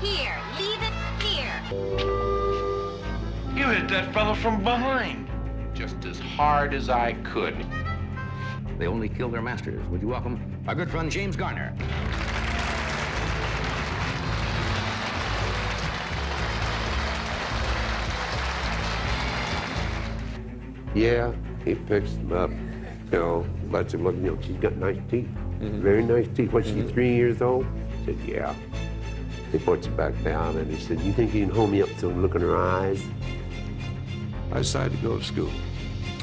here. Leave it here. You hit that fellow from behind. Just as hard as I could. They only kill their masters. Would you welcome our good friend James Garner? Yeah, he picks them up, lets him look, she's got nice teeth, very nice teeth. Was she 3 years old? I said, yeah. He puts it back down and he said, you think you can hold me up so I can look in her eyes? I decided to go to school.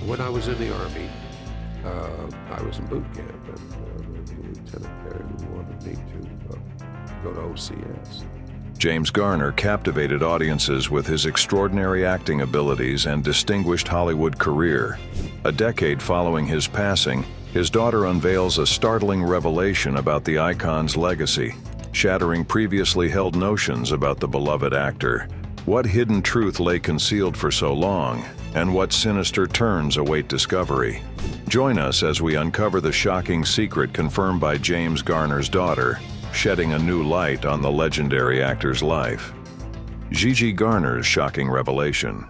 When I was in the Army, I was in boot camp, and the lieutenant there wanted me to go to OCS. James Garner captivated audiences with his extraordinary acting abilities and distinguished Hollywood career. A decade following his passing, his daughter unveils a startling revelation about the icon's legacy, shattering previously held notions about the beloved actor. What hidden truth lay concealed for so long, and what sinister turns await discovery? Join us as we uncover the shocking secret confirmed by James Garner's daughter, shedding a new light on the legendary actor's life. Gigi Garner's shocking revelation.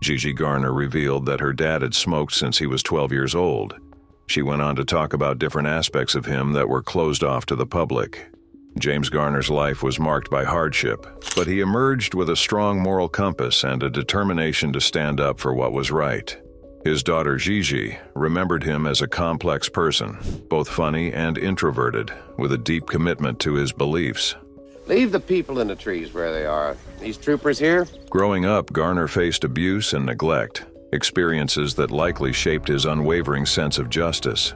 Gigi Garner revealed that her dad had smoked since he was 12 years old. She went on to talk about different aspects of him that were closed off to the public. James Garner's life was marked by hardship, but he emerged with a strong moral compass and a determination to stand up for what was right. His daughter Gigi remembered him as a complex person, both funny and introverted, with a deep commitment to his beliefs. Leave the people in the trees where they are. These troopers here? Growing up, Garner faced abuse and neglect, experiences that likely shaped his unwavering sense of justice.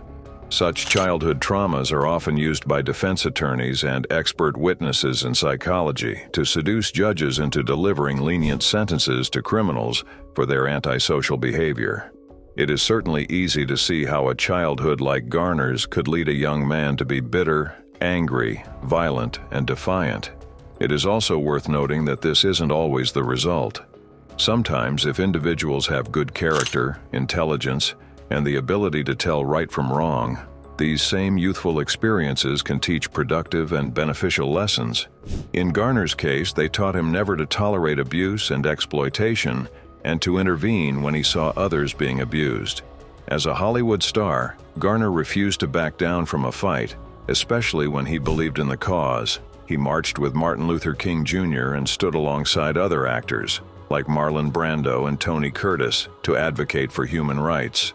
Such childhood traumas are often used by defense attorneys and expert witnesses in psychology to seduce judges into delivering lenient sentences to criminals for their antisocial behavior. It is certainly easy to see how a childhood like Garner's could lead a young man to be bitter, angry, violent, and defiant. It is also worth noting that this isn't always the result. Sometimes, if individuals have good character, intelligence, and the ability to tell right from wrong, these same youthful experiences can teach productive and beneficial lessons. In Garner's case, they taught him never to tolerate abuse and exploitation, and to intervene when he saw others being abused. As a Hollywood star, Garner refused to back down from a fight, especially when he believed in the cause. He marched with Martin Luther King Jr. and stood alongside other actors, like Marlon Brando and Tony Curtis, to advocate for human rights.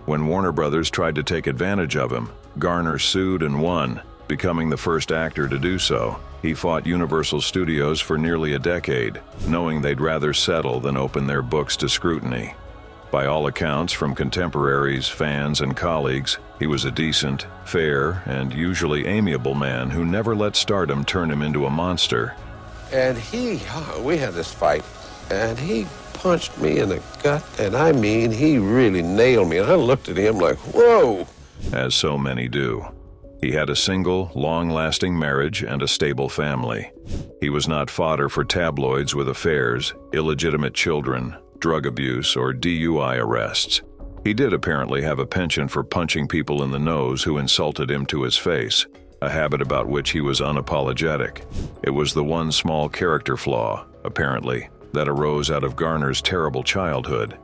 When Warner Brothers tried to take advantage of him, Garner sued and won, becoming the first actor to do so. He fought Universal Studios for nearly a decade, knowing they'd rather settle than open their books to scrutiny. By all accounts, from contemporaries, fans, and colleagues, he was a decent, fair, and usually amiable man who never let stardom turn him into a monster. And we had this fight, and he punched me in the gut, and I mean, he really nailed me. And I looked at him like, whoa! As so many do. He had a single, long-lasting marriage and a stable family. He was not fodder for tabloids with affairs, illegitimate children, drug abuse, or DUI arrests. He did apparently have a penchant for punching people in the nose who insulted him to his face, a habit about which he was unapologetic. It was the one small character flaw, apparently, that arose out of Garner's terrible childhood.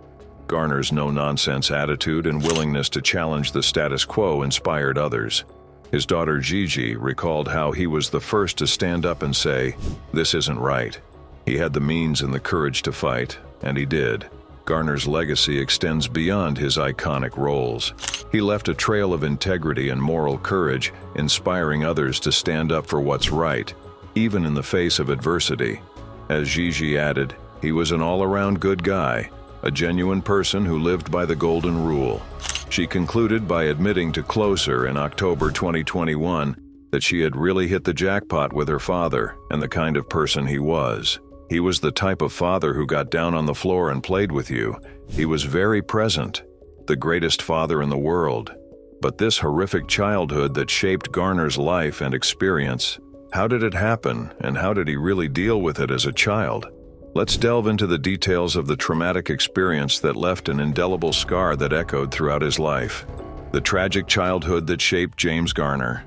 Garner's no-nonsense attitude and willingness to challenge the status quo inspired others. His daughter Gigi recalled how he was the first to stand up and say, "This isn't right." He had the means and the courage to fight, and he did. Garner's legacy extends beyond his iconic roles. He left a trail of integrity and moral courage, inspiring others to stand up for what's right, even in the face of adversity. As Gigi added, he was an all-around good guy, a genuine person who lived by the golden rule. She concluded by admitting to Closer in October 2021 that she had really hit the jackpot with her father and the kind of person he was. He was the type of father who got down on the floor and played with you. He was very present, the greatest father in the world. But this horrific childhood that shaped Garner's life and experience, how did it happen, and how did he really deal with it as a child? Let's delve into the details of the traumatic experience that left an indelible scar that echoed throughout his life. The tragic childhood that shaped James Garner.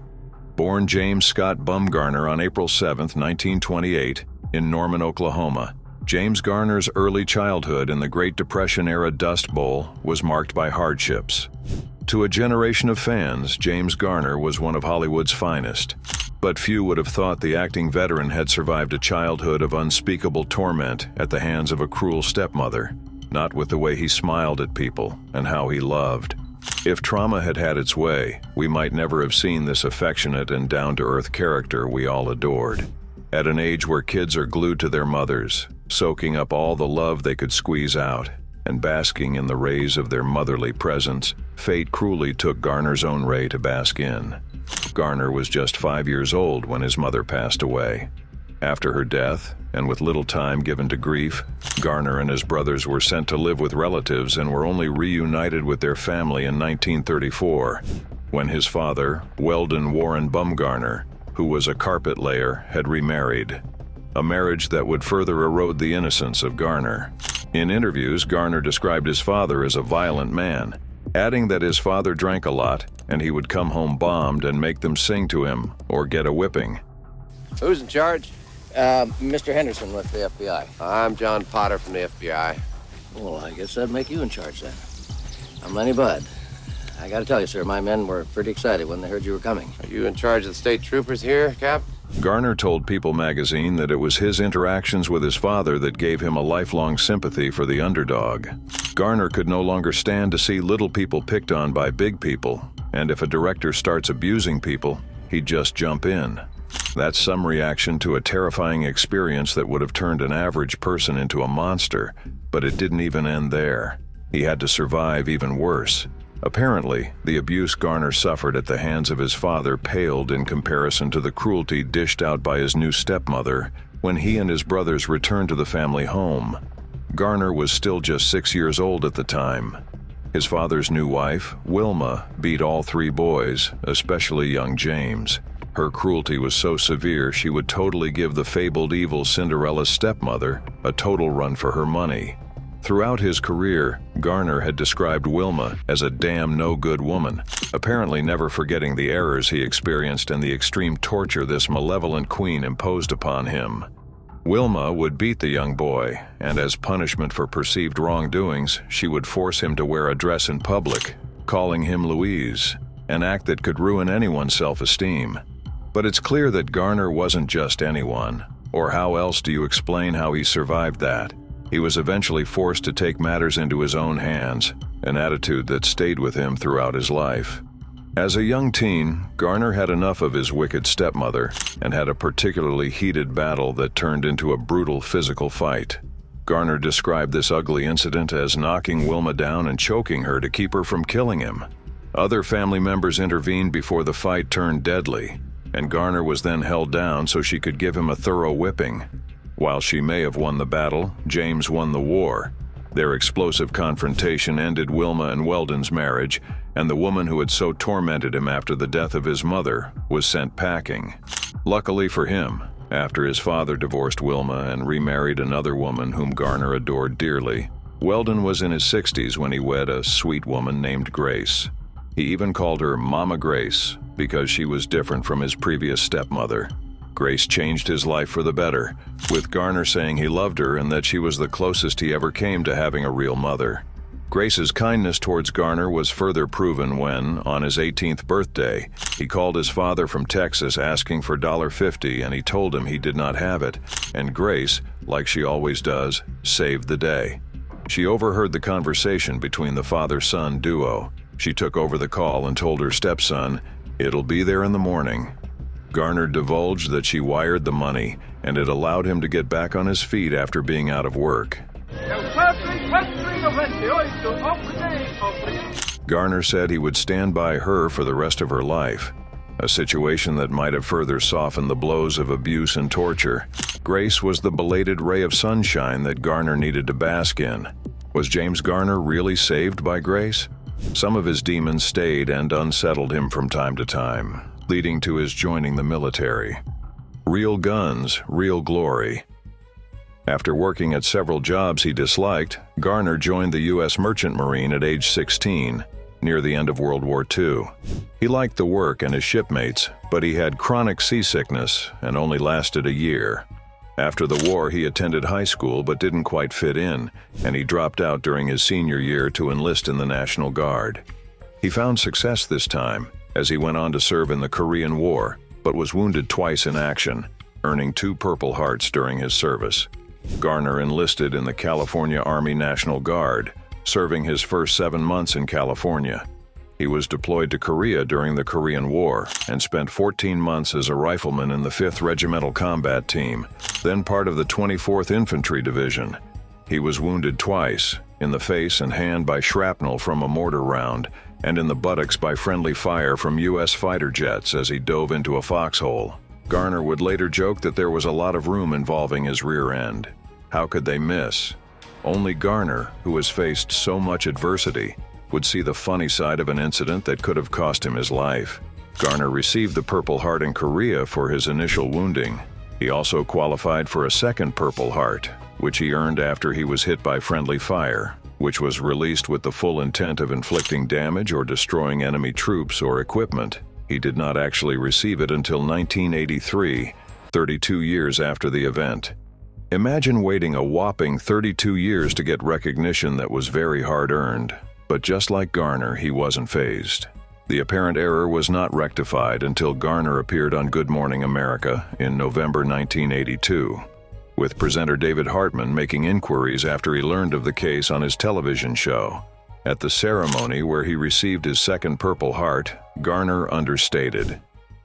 Born James Scott Bumgarner on April 7, 1928, in Norman, Oklahoma, James Garner's early childhood in the Great Depression-era Dust Bowl was marked by hardships. To a generation of fans, James Garner was one of Hollywood's finest, but few would have thought the acting veteran had survived a childhood of unspeakable torment at the hands of a cruel stepmother, not with the way he smiled at people and how he loved. If trauma had had its way, we might never have seen this affectionate and down-to-earth character we all adored. At an age where kids are glued to their mothers, soaking up all the love they could squeeze out, and basking in the rays of their motherly presence, fate cruelly took Garner's own ray to bask in. Garner was just 5 years old when his mother passed away. After her death, and with little time given to grief, Garner and his brothers were sent to live with relatives and were only reunited with their family in 1934, when his father, Weldon Warren Bumgarner, who was a carpet layer, had remarried. A marriage that would further erode the innocence of Garner. In interviews, Garner described his father as a violent man, adding that his father drank a lot and he would come home bombed and make them sing to him or get a whipping. Who's in charge? Mr. Henderson with the FBI. I'm John Potter from the FBI. Well, I guess that'd make you in charge then. I'm Lenny Budd. I gotta tell you, sir, my men were pretty excited when they heard you were coming. Are you in charge of the state troopers here, Cap? Garner told People magazine that it was his interactions with his father that gave him a lifelong sympathy for the underdog. Garner could no longer stand to see little people picked on by big people, and if a director starts abusing people, he'd just jump in. That's some reaction to a terrifying experience that would have turned an average person into a monster, but it didn't even end there. He had to survive even worse. Apparently, the abuse Garner suffered at the hands of his father paled in comparison to the cruelty dished out by his new stepmother when he and his brothers returned to the family home. Garner was still just 6 years old at the time. His father's new wife, Wilma, beat all 3 boys, especially young James. Her cruelty was so severe she would totally give the fabled evil Cinderella's stepmother a total run for her money. Throughout his career, Garner had described Wilma as a damn no-good woman, apparently never forgetting the errors he experienced and the extreme torture this malevolent queen imposed upon him. Wilma would beat the young boy, and as punishment for perceived wrongdoings, she would force him to wear a dress in public, calling him Louise, an act that could ruin anyone's self-esteem. But it's clear that Garner wasn't just anyone, or how else do you explain how he survived that? He was eventually forced to take matters into his own hands, an attitude that stayed with him throughout his life. As a young teen, Garner had enough of his wicked stepmother and had a particularly heated battle that turned into a brutal physical fight. Garner described this ugly incident as knocking Wilma down and choking her to keep her from killing him. Other family members intervened before the fight turned deadly, and Garner was then held down so she could give him a thorough whipping. While she may have won the battle, James won the war. Their explosive confrontation ended Wilma and Weldon's marriage, and the woman who had so tormented him after the death of his mother was sent packing. Luckily for him, after his father divorced Wilma and remarried another woman whom Garner adored dearly, Weldon was in his 60s when he wed a sweet woman named Grace. He even called her Mama Grace because she was different from his previous stepmother. Grace changed his life for the better, with Garner saying he loved her and that she was the closest he ever came to having a real mother. Grace's kindness towards Garner was further proven when, on his 18th birthday, he called his father from Texas asking for $50 and he told him he did not have it, and Grace, like she always does, saved the day. She overheard the conversation between the father-son duo. She took over the call and told her stepson, "It'll be there in the morning." Garner divulged that she wired the money, and it allowed him to get back on his feet after being out of work. Garner said he would stand by her for the rest of her life, a situation that might have further softened the blows of abuse and torture. Grace was the belated ray of sunshine that Garner needed to bask in. Was James Garner really saved by Grace? Some of his demons stayed and unsettled him from time to time, leading to his joining the military. Real guns, real glory. After working at several jobs he disliked, Garner joined the U.S. Merchant Marine at age 16. near the end of World War II. He liked the work and his shipmates, but he had chronic seasickness and only lasted a year. After the war, he attended high school but didn't quite fit in, and he dropped out during his senior year to enlist in the National Guard. He found success this time, as he went on to serve in the Korean War, but was wounded twice in action, earning 2 Purple Hearts during his service. Garner enlisted in the California Army National Guard, serving his first 7 months in California. He was deployed to Korea during the Korean War and spent 14 months as a rifleman in the 5th Regimental Combat Team, then part of the 24th Infantry Division. He was wounded twice, in the face and hand by shrapnel from a mortar round, and in the buttocks by friendly fire from U.S. fighter jets as he dove into a foxhole. Garner would later joke that there was a lot of room involving his rear end. How could they miss? Only Garner, who has faced so much adversity, would see the funny side of an incident that could have cost him his life. Garner received the Purple Heart in Korea for his initial wounding. He also qualified for a second Purple Heart, which he earned after he was hit by friendly fire, which was released with the full intent of inflicting damage or destroying enemy troops or equipment. He did not actually receive it until 1983, 32 years after the event. Imagine waiting a whopping 32 years to get recognition that was very hard-earned. But just like Garner, he wasn't fazed. The apparent error was not rectified until Garner appeared on Good Morning America in November 1982, with presenter David Hartman making inquiries after he learned of the case on his television show. At the ceremony where he received his second Purple Heart, Garner understated.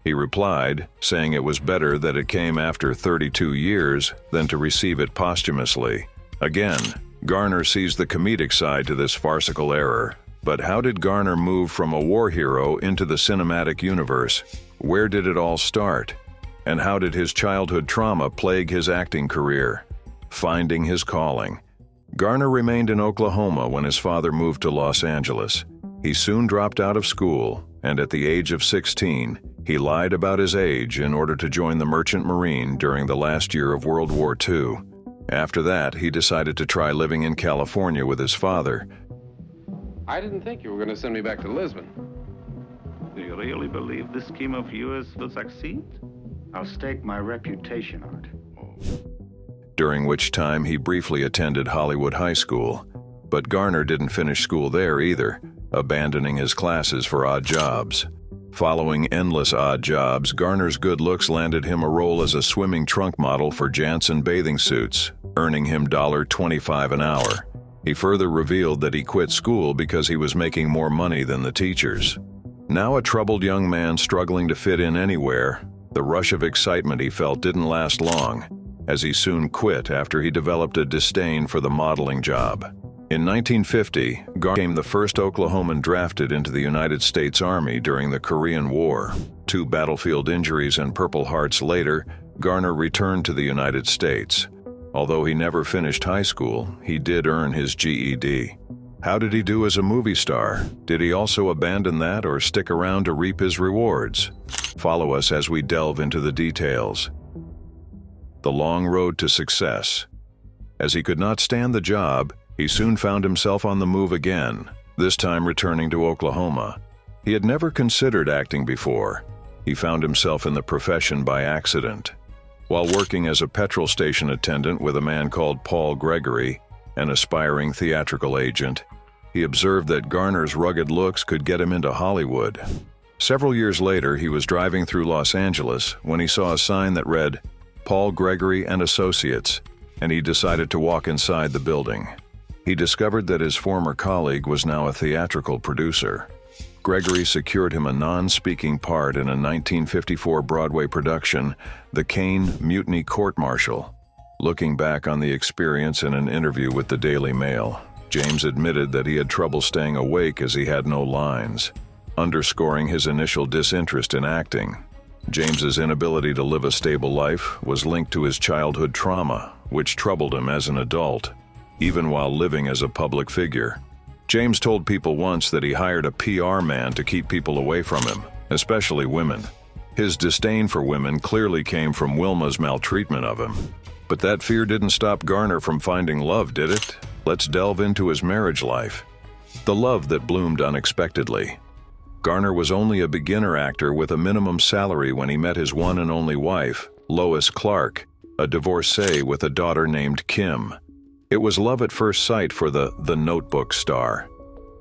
He replied, saying it was better that it came after 32 years than to receive it posthumously. Again, Garner sees the comedic side to this farcical error. But how did Garner move from a war hero into the cinematic universe? Where did it all start? And how did his childhood trauma plague his acting career? Finding his calling. Garner remained in Oklahoma when his father moved to Los Angeles. He soon dropped out of school, and at the age of 16, he lied about his age in order to join the Merchant Marine during the last year of World War II. After that, he decided to try living in California with his father. I didn't think you were going to send me back to Lisbon. Do you really believe this scheme of yours will succeed? I'll stake my reputation on it. During which time he briefly attended Hollywood High School. But Garner didn't finish school there either, abandoning his classes for odd jobs. Following endless odd jobs, Garner's good looks landed him a role as a swimming trunk model for Janssen bathing suits, earning him $25 an hour. He further revealed that he quit school because he was making more money than the teachers. Now a troubled young man struggling to fit in anywhere, the rush of excitement he felt didn't last long, as he soon quit after he developed a disdain for the modeling job. In 1950, Garner became the first Oklahoman drafted into the United States Army during the Korean War. 2 battlefield injuries and Purple Hearts later, Garner returned to the United States. Although he never finished high school, he did earn his GED. How did he do as a movie star? Did he also abandon that or stick around to reap his rewards? Follow us as we delve into the details. The long road to success. As he could not stand the job, he soon found himself on the move again, this time returning to Oklahoma. He had never considered acting before. He found himself in the profession by accident. While working as a petrol station attendant with a man called Paul Gregory, an aspiring theatrical agent, he observed that Garner's rugged looks could get him into Hollywood. Several years later, he was driving through Los Angeles when he saw a sign that read, Paul Gregory and Associates, and he decided to walk inside the building. He discovered that his former colleague was now a theatrical producer. Gregory secured him a non-speaking part in a 1954 Broadway production, The Kane Mutiny Court-Martial. Looking back on the experience in an interview with the Daily Mail, James admitted that he had trouble staying awake as he had no lines, underscoring his initial disinterest in acting. James's inability to live a stable life was linked to his childhood trauma, which troubled him as an adult, even while living as a public figure. James told people once that he hired a PR man to keep people away from him, especially women. His disdain for women clearly came from Wilma's maltreatment of him. But that fear didn't stop Garner from finding love, did it? Let's delve into his marriage life. The love that bloomed unexpectedly. Garner was only a beginner actor with a minimum salary when he met his one and only wife, Lois Clark, a divorcee with a daughter named Kim. It was love at first sight for the Notebook star.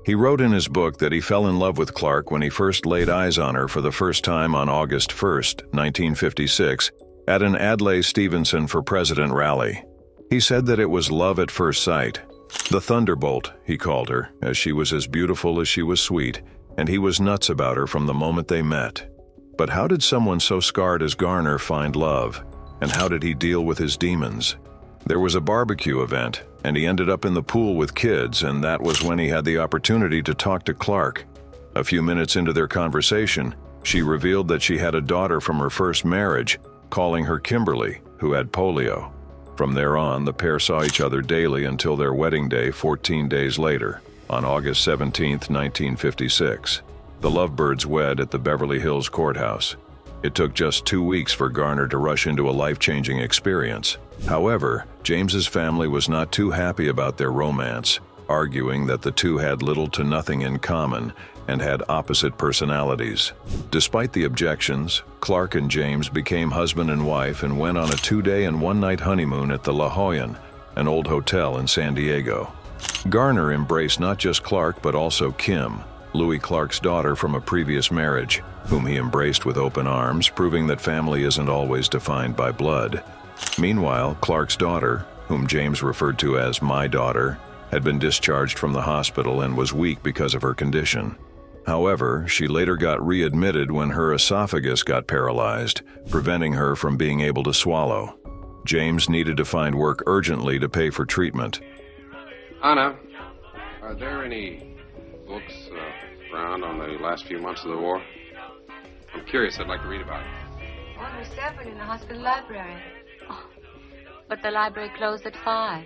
He wrote in his book that he fell in love with Clark when he first laid eyes on her for the first time on August 1, 1956, at an Adlai Stevenson for President rally. He said that it was love at first sight. The Thunderbolt, he called her, as she was as beautiful as she was sweet, and he was nuts about her from the moment they met. But how did someone so scarred as Garner find love? And how did he deal with his demons? There was a barbecue event, and he ended up in the pool with kids, and that was when he had the opportunity to talk to Clark. A few minutes into their conversation, she revealed that she had a daughter from her first marriage, calling her Kimberly, who had polio. From there on, the pair saw each other daily until their wedding day 14 days later, on August 17, 1956. The lovebirds wed at the Beverly Hills courthouse. It took just 2 weeks for Garner to rush into a life-changing experience. However, James's family was not too happy about their romance, arguing that the two had little to nothing in common and had opposite personalities. Despite the objections, Clark and James became husband and wife and went on a 2-day and 1-night honeymoon at the La Jolla, an old hotel in San Diego. Garner embraced not just Clark but also Kim, Louis Clark's daughter from a previous marriage, whom he embraced with open arms, proving that family isn't always defined by blood. Meanwhile, Clark's daughter, whom James referred to as my daughter, had been discharged from the hospital and was weak because of her condition. However, she later got readmitted when her esophagus got paralyzed, preventing her from being able to swallow. James needed to find work urgently to pay for treatment. Anna, are there any books around on the last few months of the war? I'm curious. I'd like to read about it. Oh, there's several in the hospital library. Oh, but the library closed at 5.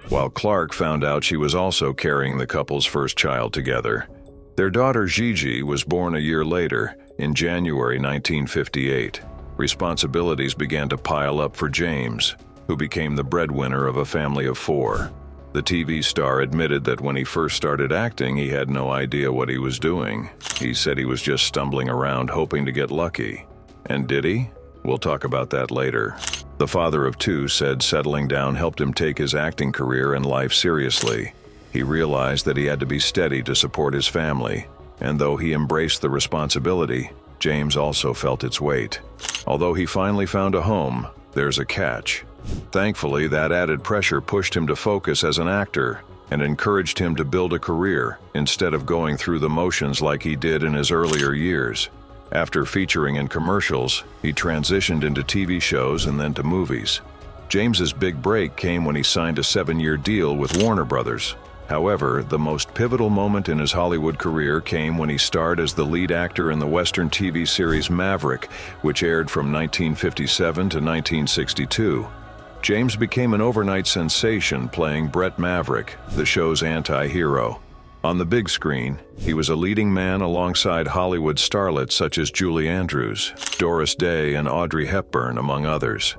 While Clark found out she was also carrying the couple's first child together. Their daughter Gigi was born a year later, in January 1958. Responsibilities began to pile up for James, who became the breadwinner of a family of 4. The TV star admitted that when he first started acting, he had no idea what he was doing. He said he was just stumbling around hoping to get lucky. And did he? We'll talk about that later. The father of 2 said settling down helped him take his acting career and life seriously. He realized that he had to be steady to support his family, and though he embraced the responsibility, James also felt its weight. Although he finally found a home, there's a catch. Thankfully, that added pressure pushed him to focus as an actor and encouraged him to build a career instead of going through the motions like he did in his earlier years. After featuring in commercials, he transitioned into TV shows and then to movies. James's big break came when he signed a 7-year deal with Warner Brothers. However, the most pivotal moment in his Hollywood career came when he starred as the lead actor in the Western TV series Maverick, which aired from 1957 to 1962. James became an overnight sensation playing Brett Maverick, the show's anti-hero. On the big screen, he was a leading man alongside Hollywood starlets such as Julie Andrews, Doris Day, and Audrey Hepburn, among others.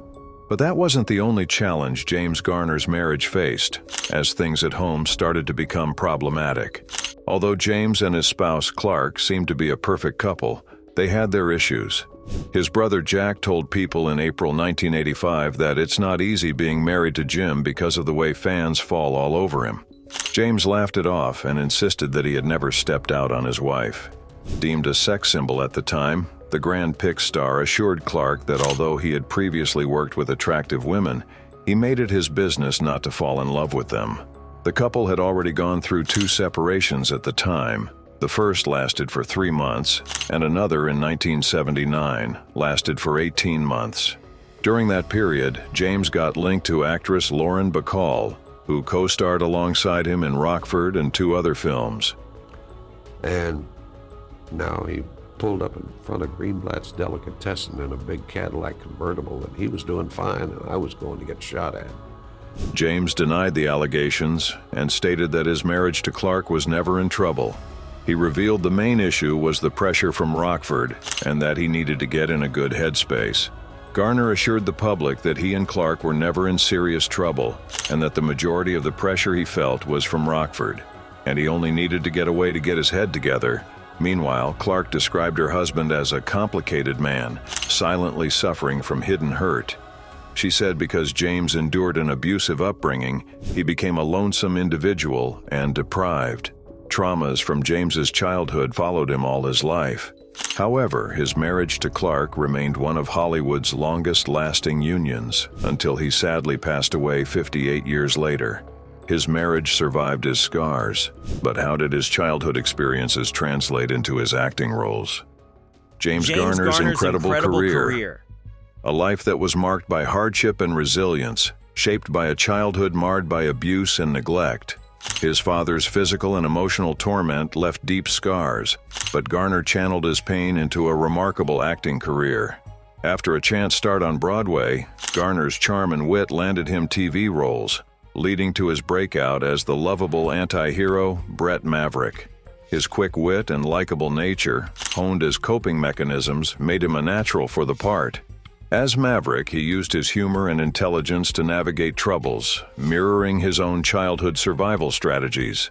But that wasn't the only challenge James Garner's marriage faced, as things at home started to become problematic. Although James and his spouse Clark seemed to be a perfect couple, they had their issues. His brother Jack told People in April 1985 that it's not easy being married to Jim because of the way fans fall all over him. James laughed it off and insisted that he had never stepped out on his wife. Deemed a sex symbol at the time, the Grand Prix star assured Clark that although he had previously worked with attractive women, he made it his business not to fall in love with them. The couple had already gone through 2 separations at the time. The first lasted for 3 months, and another in 1979 lasted for 18 months. During that period, James got linked to actress Lauren Bacall, who co-starred alongside him in Rockford and 2 other films. And now he pulled up in front of Greenblatt's Delicatessen in a big Cadillac convertible, and he was doing fine, and I was going to get shot at. James denied the allegations and stated that his marriage to Clark was never in trouble. He revealed the main issue was the pressure from Rockford and that he needed to get in a good headspace. Garner assured the public that he and Clark were never in serious trouble and that the majority of the pressure he felt was from Rockford, and he only needed to get away to get his head together. Meanwhile, Clark described her husband as a complicated man, silently suffering from hidden hurt. She said because James endured an abusive upbringing, he became a lonesome individual and deprived. Traumas from James's childhood followed him all his life. However, his marriage to Clark remained one of Hollywood's longest-lasting unions until he sadly passed away 58 years later. His marriage survived his scars, but how did his childhood experiences translate into his acting roles? James Garner's incredible career. A life that was marked by hardship and resilience, shaped by a childhood marred by abuse and neglect. His father's physical and emotional torment left deep scars, but Garner channeled his pain into a remarkable acting career. After a chance start on Broadway, Garner's charm and wit landed him TV roles, leading to his breakout as the lovable anti-hero Brett Maverick. His quick wit and likable nature, honed as coping mechanisms, made him a natural for the part. As Maverick, he used his humor and intelligence to navigate troubles, mirroring his own childhood survival strategies.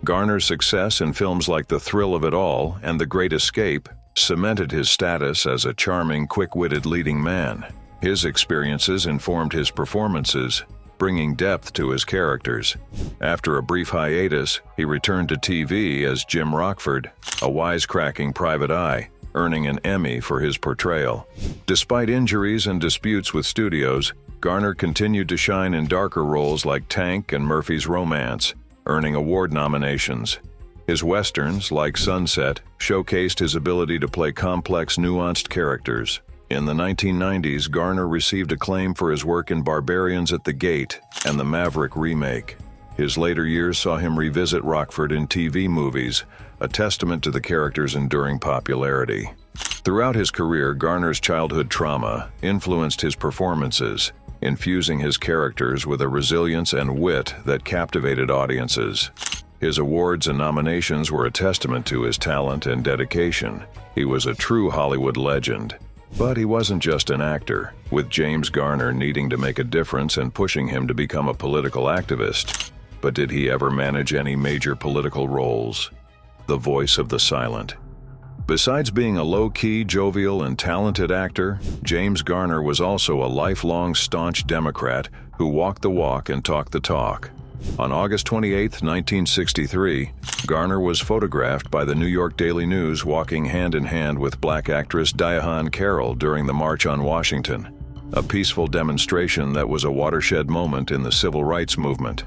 Garner's success in films like The Thrill of It All and The Great Escape cemented his status as a charming, quick-witted leading man. His experiences informed his performances, bringing depth to his characters. After a brief hiatus, he returned to TV as Jim Rockford, a wisecracking private eye, earning an Emmy for his portrayal. Despite injuries and disputes with studios, Garner continued to shine in darker roles like Tank and Murphy's Romance, earning award nominations. His westerns, like Sunset, showcased his ability to play complex, nuanced characters. In the 1990s, Garner received acclaim for his work in Barbarians at the Gate and the Maverick remake. His later years saw him revisit Rockford in TV movies, a testament to the character's enduring popularity. Throughout his career, Garner's childhood trauma influenced his performances, infusing his characters with a resilience and wit that captivated audiences. His awards and nominations were a testament to his talent and dedication. He was a true Hollywood legend. But he wasn't just an actor, with James Garner needing to make a difference and pushing him to become a political activist. But did he ever manage any major political roles? The voice of the silent. Besides being a low-key, jovial, and talented actor, James Garner was also a lifelong staunch Democrat who walked the walk and talked the talk. On August 28, 1963, Garner was photographed by the New York Daily News walking hand-in-hand with black actress Diahann Carroll during the March on Washington, a peaceful demonstration that was a watershed moment in the civil rights movement.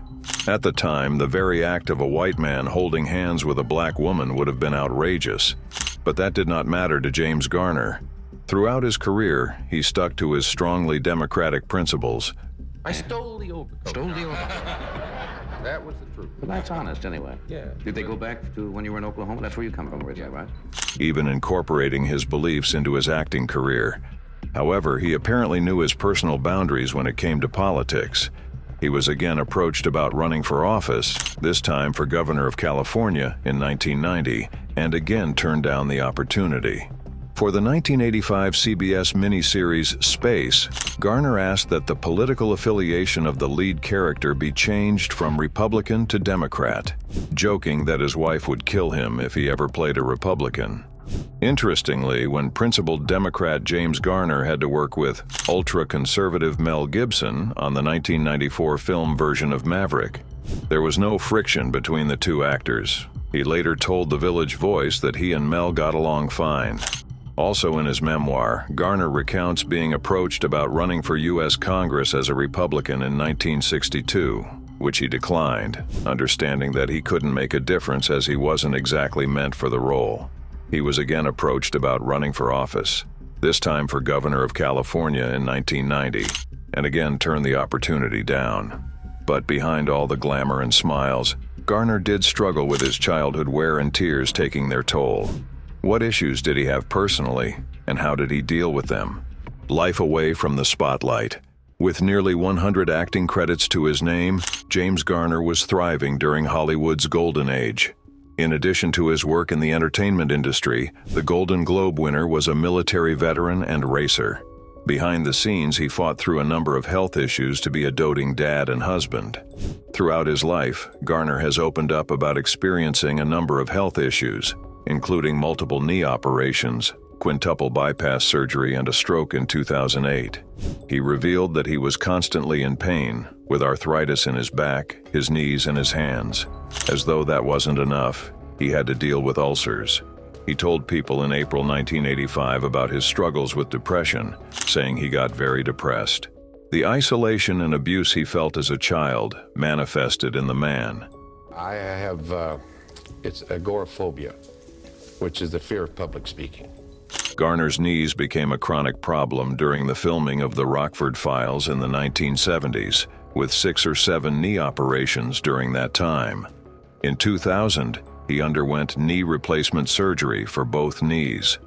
At the time, the very act of a white man holding hands with a black woman would have been outrageous, but that did not matter to James Garner. Throughout his career, he stuck to his strongly democratic principles. I stole the overcoat. Stole the overcoat. That was the truth. But that's honest, anyway. Yeah. Did they go back to when you were in Oklahoma? That's where you come from originally, right? Even incorporating his beliefs into his acting career. However, he apparently knew his personal boundaries when it came to politics. He was again approached about running for office, this time for governor of California in 1990, and again turned down the opportunity. For the 1985 CBS miniseries Space, Garner asked that the political affiliation of the lead character be changed from Republican to Democrat, joking that his wife would kill him if he ever played a Republican. Interestingly, when principled Democrat James Garner had to work with ultra-conservative Mel Gibson on the 1994 film version of Maverick, there was no friction between the two actors. He later told The Village Voice that he and Mel got along fine. Also in his memoir, Garner recounts being approached about running for U.S. Congress as a Republican in 1962, which he declined, understanding that he couldn't make a difference as he wasn't exactly meant for the role. He was again approached about running for office, this time for governor of California in 1990, and again turned the opportunity down. But behind all the glamour and smiles, Garner did struggle with his childhood wear and tears taking their toll. What issues did he have personally, and how did he deal with them? Life away from the spotlight. With nearly 100 acting credits to his name, James Garner was thriving during Hollywood's golden age. In addition to his work in the entertainment industry, the Golden Globe winner was a military veteran and racer. Behind the scenes, he fought through a number of health issues to be a doting dad and husband. Throughout his life, Garner has opened up about experiencing a number of health issues, including multiple knee operations, quintuple bypass surgery, and a stroke in 2008. He revealed that he was constantly in pain, with arthritis in his back, his knees, and his hands. As though that wasn't enough, he had to deal with ulcers. He told People in April 1985 about his struggles with depression, saying he got very depressed. The isolation and abuse he felt as a child manifested in the man. I have, it's agoraphobia, which is the fear of public speaking. Garner's knees became a chronic problem during the filming of the Rockford Files in the 1970s, with 6 or 7 knee operations during that time. In 2000, he underwent knee replacement surgery for both knees.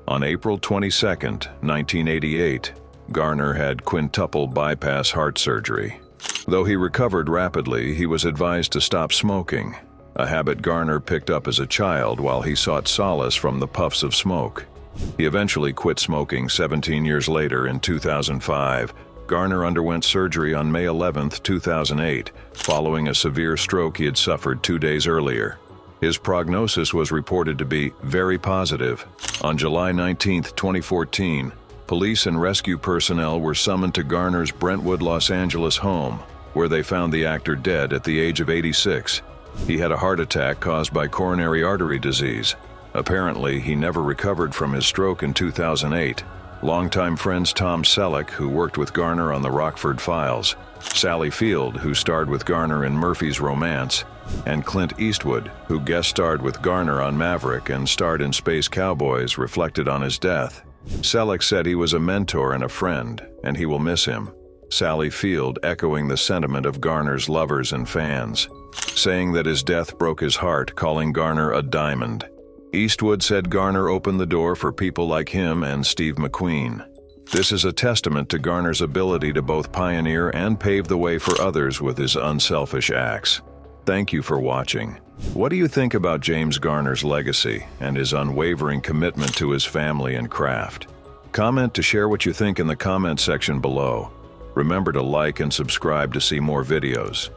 On April 22, 1988, Garner had quintuple bypass heart surgery. Though he recovered rapidly, he was advised to stop smoking, a habit Garner picked up as a child while he sought solace from the puffs of smoke. He eventually quit smoking 17 years later in 2005. Garner underwent surgery on May 11, 2008, following a severe stroke he had suffered 2 days earlier. His prognosis was reported to be very positive. On July 19, 2014, police and rescue personnel were summoned to Garner's Brentwood, Los Angeles home, where they found the actor dead at the age of 86. He had a heart attack caused by coronary artery disease. Apparently, he never recovered from his stroke in 2008. Longtime friends Tom Selleck, who worked with Garner on the Rockford Files, Sally Field, who starred with Garner in Murphy's Romance, and Clint Eastwood, who guest starred with Garner on Maverick and starred in Space Cowboys, reflected on his death. Selleck said he was a mentor and a friend, and he will miss him. Sally Field echoing the sentiment of Garner's lovers and fans, saying that his death broke his heart, calling Garner a diamond. Eastwood said Garner opened the door for people like him and Steve McQueen. This is a testament to Garner's ability to both pioneer and pave the way for others with his unselfish acts. Thank you for watching. What do you think about James Garner's legacy and his unwavering commitment to his family and craft? Comment to share what you think in the comment section below. Remember to like and subscribe to see more videos.